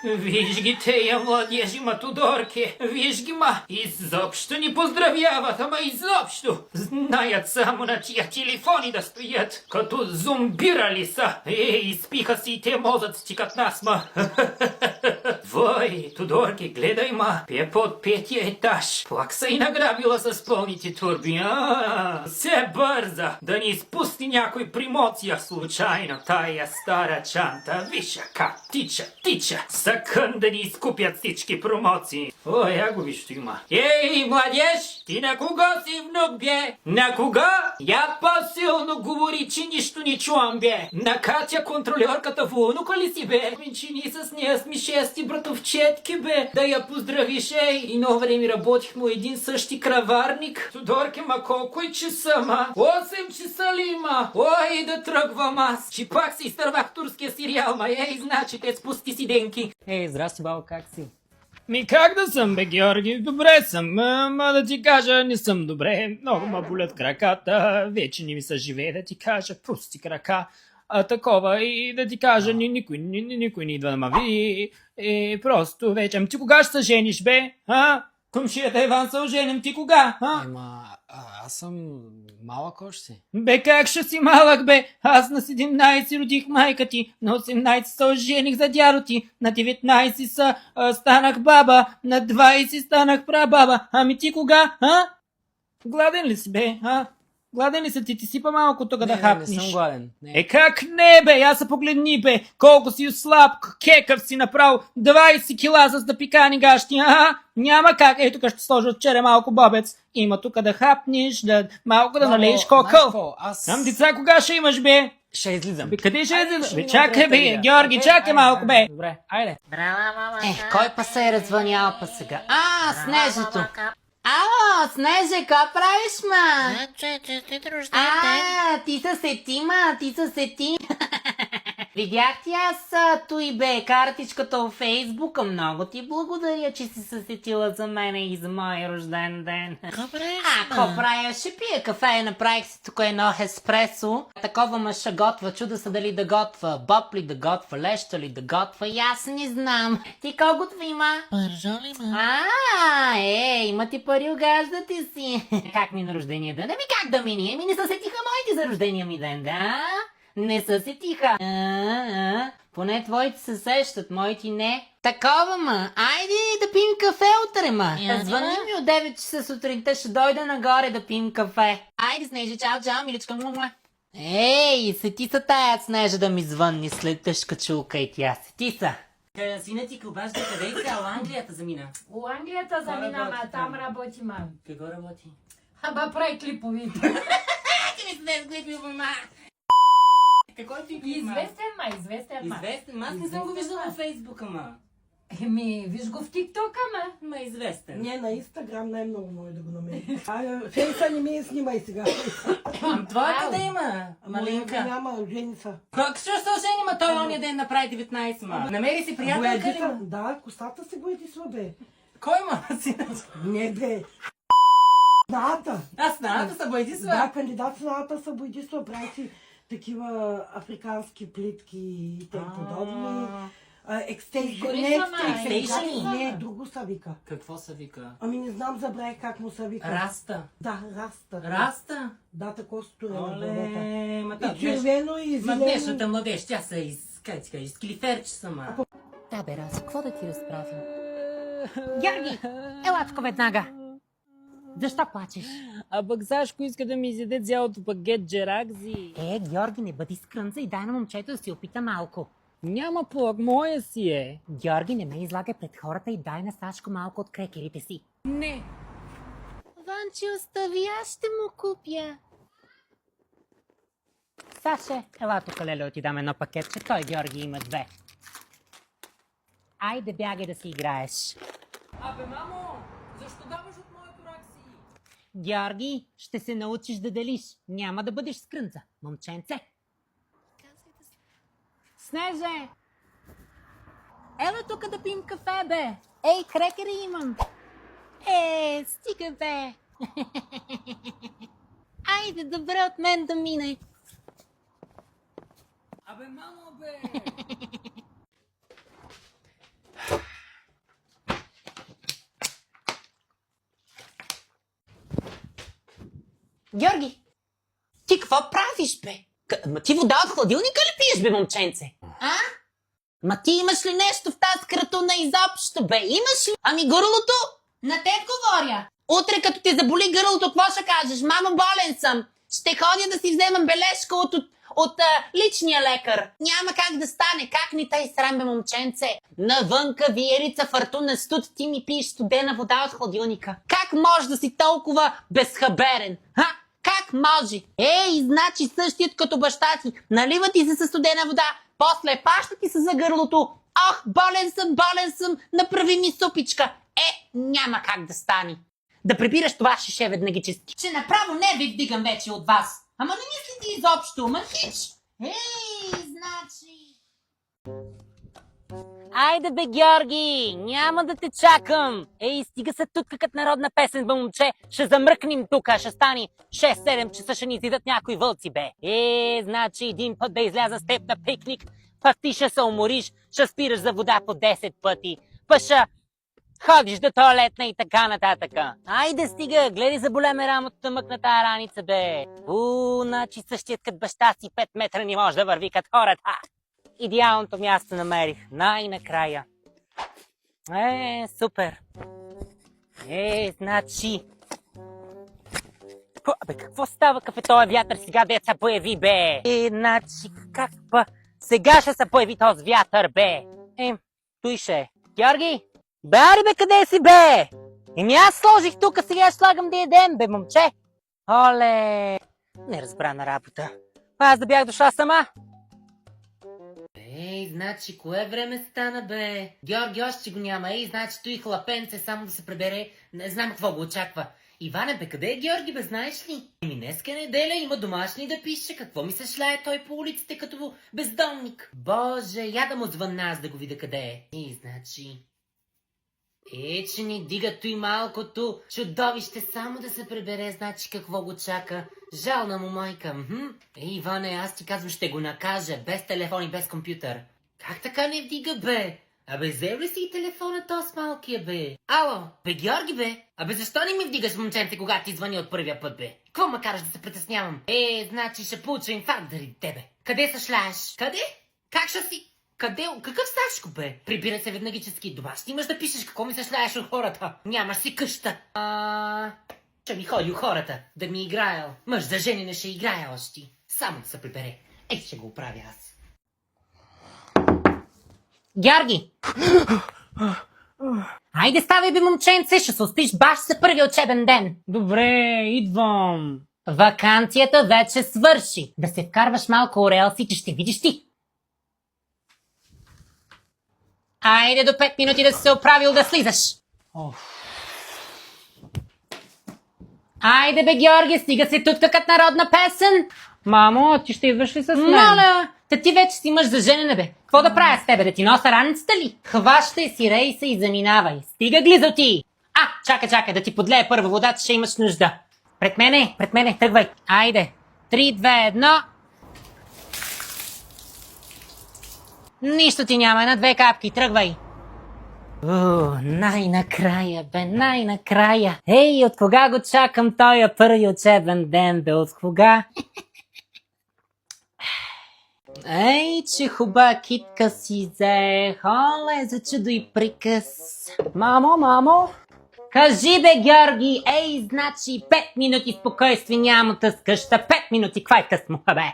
Виж ги тея младежи матудорки, виж ги изобщо ни поздравяват, ама изобщо. Знаят само на чия телефони да стоят, като зомбирали са. Изпиха си и те мозъци като нас, Вой, Тодорки, гледай, Пепа от петия етаж. Плак са и награбила с пълните турби, Се бърза, да ни изпусти някой промоция случайно. Тая стара чанта, виж как тича. Съкън да ни изкупят всички промоции. Ой, я го виж, има. Ей, младеж, ти на кого си внук, бе? На кого? Я по-силно говори, че нищо не чувам, бе. На Катя контролерката внука ли си, бе? Чини с нея сме шести братовчетки, бе. Да я поздравиш, ей. И едно време работихме един същи краварник. Тодорки, колко е часа, 8 часа ли има? Ой, да тръгвам аз. Че пак си изтървах турския сериал, ей, значи те спусти си денки. Ей, здрасти, баба, как си? Как да съм, бе, Георги? Добре съм, да ти кажа, не съм добре. Много ма болят краката, вече не ми се живее да ти кажа, пусти крака. Такова и да ти кажа, никой не идва да ма види. Просто вече. Ти кога ще се жениш, бе? Комшията Иван се оженим, ти кога? Аз съм малък още. Бе, как ще си малък, бе? Аз на 17 родих майка ти, на 18 се ожених за дядо ти, на 19 станах баба, на 20 станах прабаба. Ами ти кога, Гладен ли си, бе, Гладен ли си ти сипа малко тук да хапнеш? Не съм гладен. Не. Как не, бе? Я се погледни, бе. Колко си слаб, кекав си направо. 20 кила с да пикани гащи. Няма как. Ей, тук ще сложа от чере малко бобец. Има тук да хапнеш, малко да налееш кокъл. Там деца кога ще имаш, бе? Ще излизам. Бе, къде ще излизаш? Бе, чакай, бе, Георги, чакай малко, бе. Добре, айде. Кой па се е развънял па сега? Снежето. Ало, Снеже, ка правиш, Честит рожден ти се сети. Видях ти аз той бе картичката във Фейсбука. Много ти благодаря, че си се сетила за мене и за моя рожден ден. Какво правя? Ще пия кафе. Направих си тук едно еспресо. Такова ме ще готва. Чуда се дали да готва боб ли да готва, леща ли да готва. И аз не знам. Ти какво готви има? Пържо ли Има ти пари, огаждате си. Как ми на рождения ден? Как да мини? Не се сетиха моите за рождения ми ден, да? Не се сетиха. Поне твоите се сещат, моите не. Такова, айде да пием кафе утре, Звъни ми от 9 часа сутринта, ще дойда нагоре да пием кафе. Айде, Снежа, чао, миличка. Ей, сети са тая Снежа да ми звънни след тъжка чулка и тя. Сети са. Сина ти обажда къде и цяло Англията замина? У Англията замина, там работи, Какво работи? Прави клипови. Ти ми се клипи, Какво ти клип, Известен, Известен, аз не съм го виждала във Фейсбука, виж го в ТикТока, Известен. Не, на Инстаграм най-много може да го намери. Фейса не ми снимай сега. Това къде има? Малинка. Няма, жени са. Как ще се ожени, той ония ден направи 19, Намери си приятелка ли? Да, косата се гоеди слабе. Кой има? Не, бе. Снаата. Снаата са бойдисва? Да, кандидат снаата са бойдисва. Прави си такива африкански плитки и тем подобни. Екстейшн. Не, друго са вика. Какво са вика? Ами не знам, забравих как му са вика. Раста. Да, раста. Раста? Да, такова стурено. Оле, И червено и зелено. Днешната младеж, тя са скилиферче сама. Да, бе, Разо, какво да ти разправим? Георги, ела тук веднага. Защо плачеш? Пък Сашко иска да ми изяде цялото пакет джеракзи. Георги, не бъди скрънца и дай на момчето да си опита малко. Няма плък, моя си е. Георги, не ме излагай пред хората и дай на Сашко малко от крекерите си. Не. Ванчи, остави, аз ще му купя. Саше, ела тук, леле, отидам едно пакетче. Той, Георги, има 2. Айде, бягай да си играеш. Мамо, защо даваш от моето ракси? Георги, ще се научиш да делиш. Няма да бъдеш скрънца, момченце. Снеже! Ела тук да пием кафе, бе! Ей, крекери имам! Стига, бе! Айде, добре от мен да мине! Мамо, бе! Георги, ти какво правиш, бе? Ма ти вода от хладилника ли пиеш, бе, момченце? А? Ма ти имаш ли нещо в тази кратуна изобщо, бе? Имаш ли? Ами гърлото? На те говоря. Утре, като ти заболи гърлото, какво ще кажеш? Мамо, болен съм. Ще ходя да си вземам бележка от личния лекар. Няма как да стане. Как ни тъй срам, бе, момченце? Навънка виерица, фортуна, студ, ти ми пиеш студена вода от хладилника. Как може да си толкова безхаберен? Ха? Как може? Ей, значи същият като баща ти. Налива ти се със студена вода, после паща ти се за гърлото. Ох, болен съм, направи ми супичка. Няма как да стане. Да прибираш това шише веднагически. Че направо не ви вдигам вече от вас. Ама не мислите изобщо, ма хич. Ей, значи... Айде бе, Георги, няма да те чакам. Ей, стига се тутка като народна песен, бе, момче. Ще замръкнем тука, ще стани 6-7 часа, ще ни изидат някои вълци, бе. Значи един път да изляза с теб на пикник, пък ти ще се умориш, ще спираш за вода по 10 пъти. Пъша ходиш до туалетна и така нататък. Айде стига, гледай заболя ме рамото мъкна тая раница, бе. Значи същият като баща си 5 метра не може да върви като хората. Идеалното място намерих. Най-накрая. Супер. Значи... какво става кафе този вятър сега, деца появи, бе? Значи, как па? Сега ще се появи този вятър, бе. Той ще е. Георги? Бе, ари, бе, къде си, бе? Аз сложих тук, сега ще слагам да ядем, бе, момче. Оле! Неразбрана работа. Аз да бях дошла сама. Значи, кое време стана, бе? Георги още го няма. Значи, той хлапенце само да се пребере. Не знам какво го очаква. Иване, бе, къде е Георги, бе, знаеш ли? Днеска е неделя, има домашни да пише. Какво ми се шляе той по улиците като бездомник? Боже, я да му звънна аз да го видя къде е. Значи... че ни дига той малкото чудовище само да се пребере, значи какво го чака. Жална му майка. Иване, аз ти казвам, ще го накажа, без телефон и без компютър. Как така не вдига, бе? Абе, взел ли си и телефона то с малкия, бе? Ало, бе, Георги, бе? Абе, защо не ми вдигаш, момченце, когато ти звъни от първия път, бе? Какво ма караш да се притеснявам? Значи ще получа инфаркт заради тебе. Къде се шляеш? Къде? Как ще си? Къде? Какъв Сашко, бе? Прибира се веднагически. Дома ще имаш да пишеш какво ми се шляеш от хората. Нямаш си къща. Ще ми ходи у хората да ми играел. Мъж за жени не ще играе още. Само да се прибере. Ще го оправя аз. Георги! Айде ставай, бе, момченце, ще се успиш баш за първи учебен ден. Добре, идвам. Ваканцията вече свърши. Да се вкарваш малко орелси, че ще видиш ти. Айде до 5 минути да си се оправил да слизаш. Айде бе, Георги, стига се тутка като народна песен. Мамо, ти ще идваш ли с мен? Моля, ти вече си мъж за женене, бе. Какво да правя с тебе, да ти носа раницата ли? Хващай си рейса и заминавай. Стига глизоти. Чакай, да ти подлея първа водата, ще имаш нужда. Пред мене, тръгвай. Айде. 3, 2, 1... Нищо ти няма, 1-2 капки, тръгвай. Най-накрая, бе, най-накрая. От кога го чакам тоя първи учебен ден, бе, от кога? Че хуба китка си взех, оле, за чудо и приказ. Мамо! Кажи, бе, Георги, значи 5 минути спокойствие няма да къща, 5 минути, каква е късмуха, бе?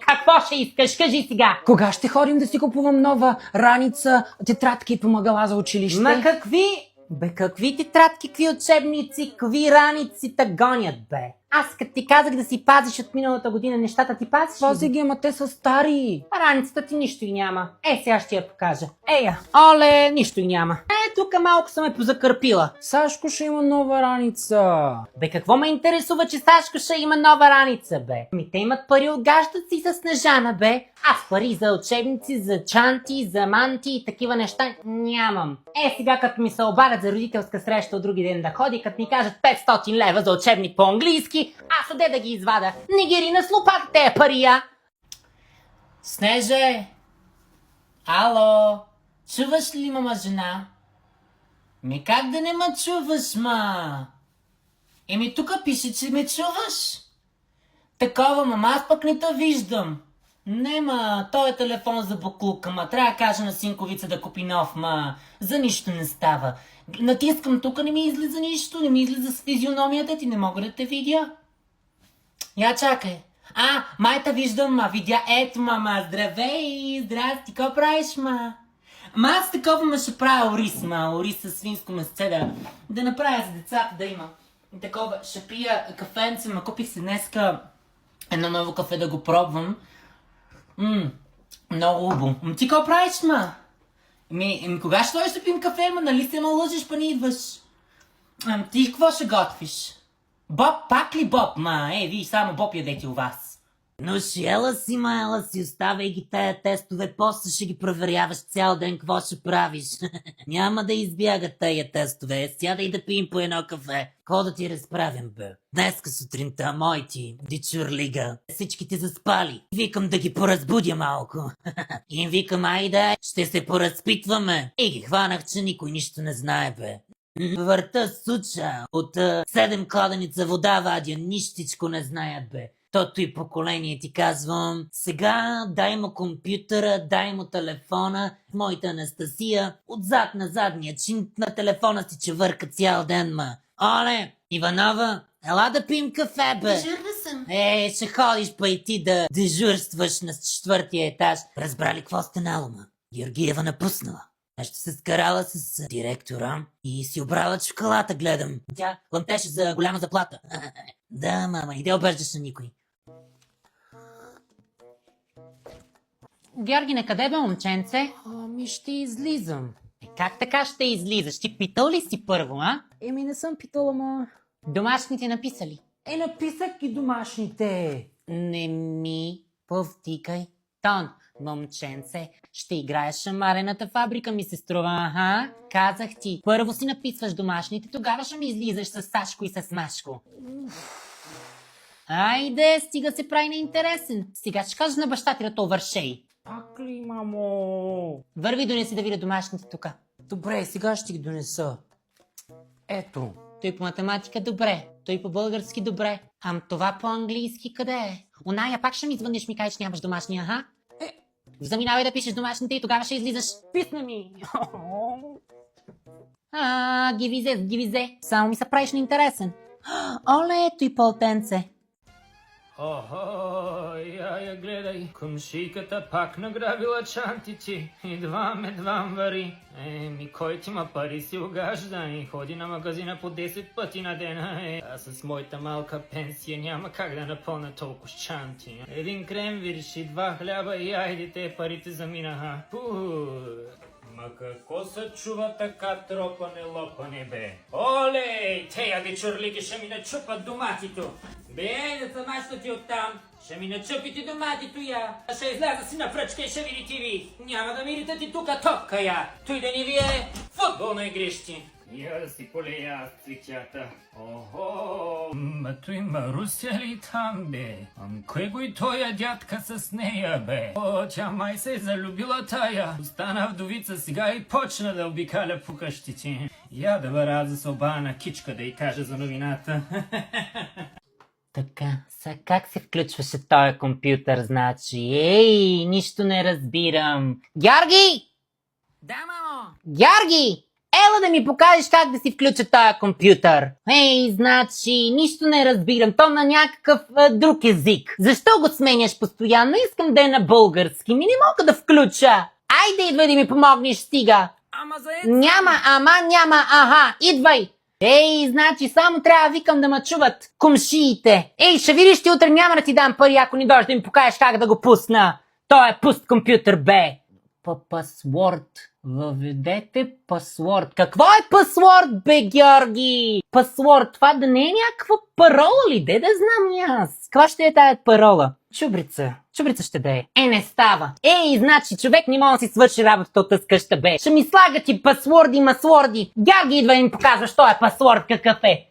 Какво ще искаш? Кажи сега! Кога ще ходим да си купувам нова раница, тетрадки и помагала за училище? Ма какви? Бе, какви тетрадки, какви учебници, какви раници те гонят, бе? Аз като ти казах да си пазиш от миналата година, нещата ти пазиш? Пази ги, ама те са стари. Раницата ти нищо и няма. Сега ще я покажа. Оле, нищо и няма. Тук малко съм позакърпила. Сашко ще има нова раница. Бе, какво ме интересува, че Сашко ще има нова раница, бе? Те имат пари от гащата си за Снежана, бе. Аз пари за учебници, за чанти, за манти и такива неща нямам. Сега като ми се обадят за родителска среща от други ден да ходи, като ми кажат 500 лева за учебник по английски, аз оде да ги извада. Не ги рина с лопата тея пария. Снеже! Ало! Чуваш ли, мама жена? Как да не ме чуваш, ма? Тук пише, че ме чуваш. Такова, мама, аз пък не те виждам. Не, той е телефон за буклука, трябва да кажа на синковица да купи нов, за нищо не става. Натискам тук, не ми излиза нищо, не ми излиза с физиономията ти, не мога да те видя. Я чакай. Майта виждам, видя, ето, мама, здравей, здрасти, какво правиш, аз такова ще правя ориз със свинско месце, да направя за децата да има. Такова, ще пия кафенце, купих си днеска едно ново кафе да го пробвам. Много убо. Ти какво правиш, кога ще дойдеш да пием кафе, нали се ме лъжиш, па не идваш? Ти какво ще готвиш? Боб, пак ли Боб, виж, само Боб ядете у вас. Но ще ела си, оставяй ги тая тестове, после ще ги проверяваш цял ден, какво ще правиш. Няма да избягат тая тестове, сядай да пием по едно кафе. Какво да ти разправям, бе? Днеска сутринта, моите, дичурлига, всичките заспали. Викам да ги поразбудя малко. И им викам, айде, ще се поразпитваме. И ги хванах, че никой нищо не знае, бе. Върта суча, от 7 кладеница вода вадя, нищичко не знаят, бе. Тото и поколение ти казвам, сега дай му компютъра, дай му телефона, моята Анастасия, отзад на задния чин на телефона си чевърка цял ден, Оле, Иванова, ела да пием кафе, бе. Дежурна съм. Ще ходиш па и ти да дежурстваш на 4-тия етаж. Разбрали какво станало, Георгиева напуснала. Нещо се скарала с директора и си обрала чоколата, гледам. Тя ламтеше за голяма заплата. Да, мама, и да обеждаш на никой. Георгине, къде бе, момченце? Ще излизам. Как така ще излизаш? Ти питал ли си първо, Не съм питала, Домашните написали. написах и домашните. Не ми повтикай тон, момченце. Ще играеш шамарената фабрика, ми се струва, Казах ти, първо си написваш домашните, тогава ще ми излизаш с Сашко и с Машко. Айде, стига се прави неинтересен. Сега ще кажа на баща ти да то вършей. Пак ли, мамо? Върви, донеси да видя домашните тука. Добре, сега ще ги донеса. Ето. Той по математика добре, той по български добре. Това по-английски къде е? Оная пак ще ми звъниш, ми кажеш нямаш домашния, Заминавай да пишеш домашните и тогава ще излизаш. Писна ми! Гивизе. Само ми се правиш неинтересен. Оле, ето и полтенце. Охо, я гледай, комшийката пак награбила чантици. Едвам вари. Кой ти ма пари си угажда и ходи на магазина по 10 пъти на ден. Аз с моята малка пенсия няма как да напълна толкова чанти. Един кремвирш и 2 хляба и айде те парите заминаха. Ма какво се чува така тропане-лопане, бе? Оле, тея дичурлики ще ми начупат доматито. Бе, да самашта ти оттам. Ще ми начупите доматито я. Ще изляза си на пръчка и ще видите ви. Няма да видите ти тука топка я. Той да ни вие футболно игрище. Я да си полея аз цветята. Охо, той Маруся ли там, бе? Кой го и тоя дядка с нея, бе? Тя май се е залюбила тая. Остана вдовица сега и почна да обикаля по къщите. Я да бъра за соба на кичка да й кажа за новината. Така, сега как се включваше този компютър, значи? Нищо не разбирам. Георги! Да, мамо! Георги! Ела да ми покажеш как да си включа този компютър. Значи, нищо не разбирам. То на някакъв друг език. Защо го сменяш постоянно? Искам да е на български. Не мога да включа. Айде, идвай да ми помогнеш, стига. Ама Няма, идвай. Значи само трябва да викам да ме чуват комшиите. Ще видиш ти утре няма да ти дам пари, ако ни дойдеш да ми покажеш как да го пусна. Той е пуст компютър, бе. Пасворд. Въведете пасворд. Какво е пасворд, бе, Георги? Пасворд, това да не е някаква парола ли? Де да знам и аз. Каква ще е тая парола? Чубрица ще да е. Не става. Значи човек не може да си свърши работата от тази къща, бе. Ще ми слагат и пасворди, масворди. Георги идва и ми показва, що е пасворд, какъв е.